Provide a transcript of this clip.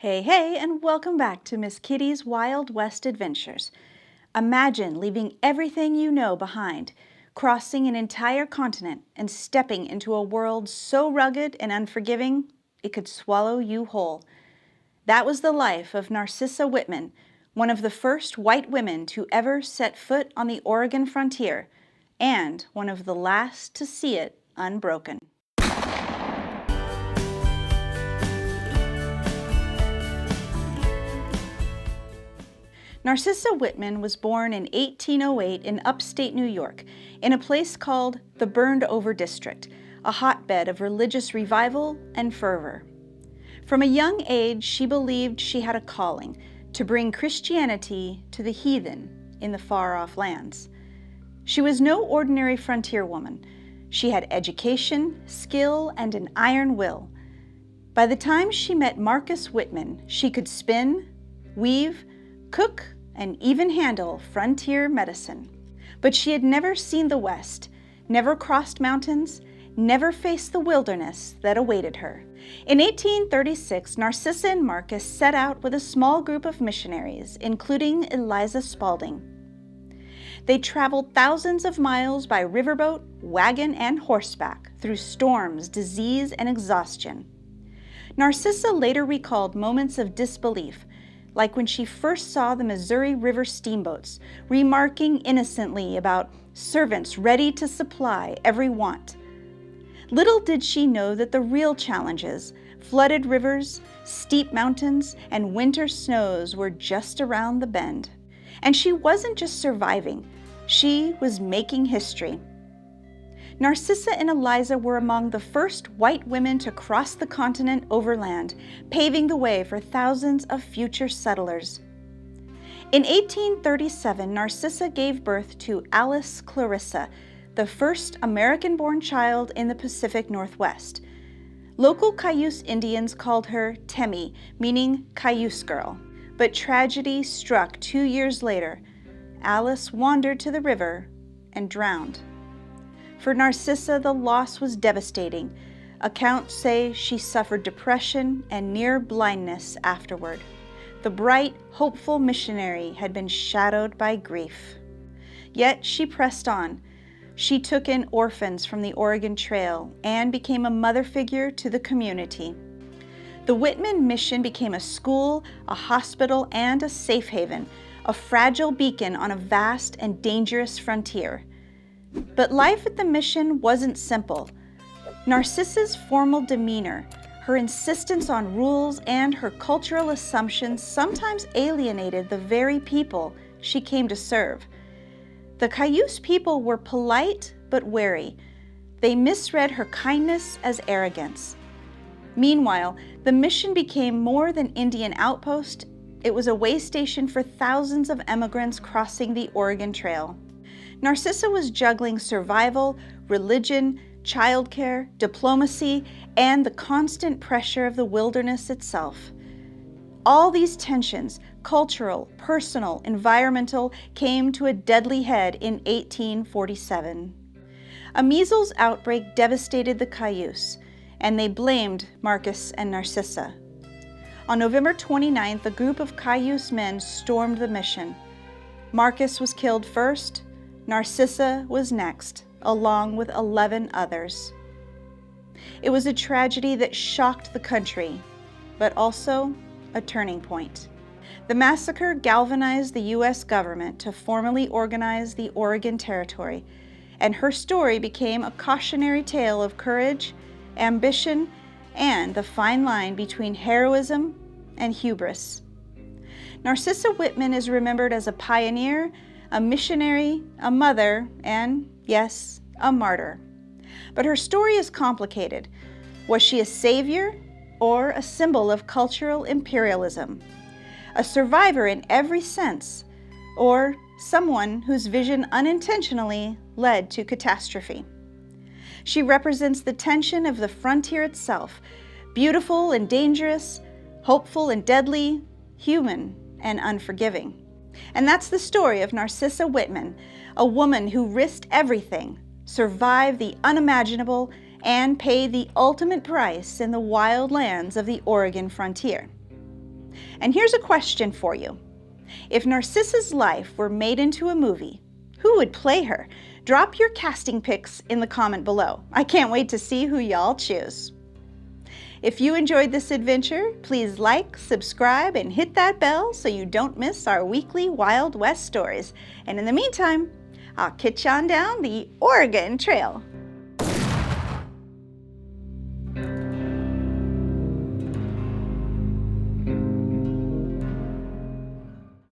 Hey, hey, and welcome back to Miss Kitty's Wild West Adventures. Imagine leaving everything you know behind, crossing an entire continent, and stepping into a world so rugged and unforgiving it could swallow you whole. That was the life of Narcissa Whitman, one of the first white women to ever set foot on the Oregon frontier, and one of the last to see it unbroken. Narcissa Whitman was born in 1808 in upstate New York, in a place called the Burned Over District, a hotbed of religious revival and fervor. From a young age, she believed she had a calling to bring Christianity to the heathen in the far-off lands. She was no ordinary frontier woman. She had education, skill, and an iron will. By the time she met Marcus Whitman, she could spin, weave, cook, and even handle frontier medicine. But she had never seen the West, never crossed mountains, never faced the wilderness that awaited her. In 1836, Narcissa and Marcus set out with a small group of missionaries, including Eliza Spalding. They traveled thousands of miles by riverboat, wagon, and horseback through storms, disease, and exhaustion. Narcissa later recalled moments of disbelief, like when she first saw the Missouri River steamboats, remarking innocently about servants ready to supply every want. Little did she know that the real challenges, flooded rivers, steep mountains, and winter snows were just around the bend. And she wasn't just surviving, she was making history. Narcissa and Eliza were among the first white women to cross the continent overland, paving the way for thousands of future settlers. In 1837, Narcissa gave birth to Alice Clarissa, the first American-born child in the Pacific Northwest. Local Cayuse Indians called her Temi, meaning Cayuse girl. But tragedy struck 2 years later. Alice wandered to the river and drowned. For Narcissa, the loss was devastating. Accounts say she suffered depression and near blindness afterward. The bright, hopeful missionary had been shadowed by grief. Yet she pressed on. She took in orphans from the Oregon Trail and became a mother figure to the community. The Whitman Mission became a school, a hospital, and a safe haven, a fragile beacon on a vast and dangerous frontier. But life at the mission wasn't simple. Narcissa's formal demeanor, her insistence on rules, and her cultural assumptions sometimes alienated the very people she came to serve. The Cayuse people were polite but wary. They misread her kindness as arrogance. Meanwhile, the mission became more than Indian outpost. It was a way station for thousands of emigrants crossing the Oregon Trail. Narcissa was juggling survival, religion, childcare, diplomacy, and the constant pressure of the wilderness itself. All these tensions, cultural, personal, environmental, came to a deadly head in 1847. A measles outbreak devastated the Cayuse, and they blamed Marcus and Narcissa. On November 29th, a group of Cayuse men stormed the mission. Marcus was killed first. Narcissa was next, along with 11 others. It was a tragedy that shocked the country, but also a turning point. The massacre galvanized the U.S. government to formally organize the Oregon Territory, and her story became a cautionary tale of courage, ambition, and the fine line between heroism and hubris. Narcissa Whitman is remembered as a pioneer, a missionary, a mother, and, yes, a martyr. But her story is complicated. Was she a savior or a symbol of cultural imperialism? A survivor in every sense, or someone whose vision unintentionally led to catastrophe? She represents the tension of the frontier itself, beautiful and dangerous, hopeful and deadly, human and unforgiving. And that's the story of Narcissa Whitman, a woman who risked everything, survived the unimaginable, and paid the ultimate price in the wild lands of the Oregon frontier. And here's a question for you. If Narcissa's life were made into a movie, who would play her? Drop your casting pics in the comment below. I can't wait to see who y'all choose. If you enjoyed this adventure, please like, subscribe, and hit that bell so you don't miss our weekly Wild West stories. And in the meantime, I'll catch you on down the Oregon Trail.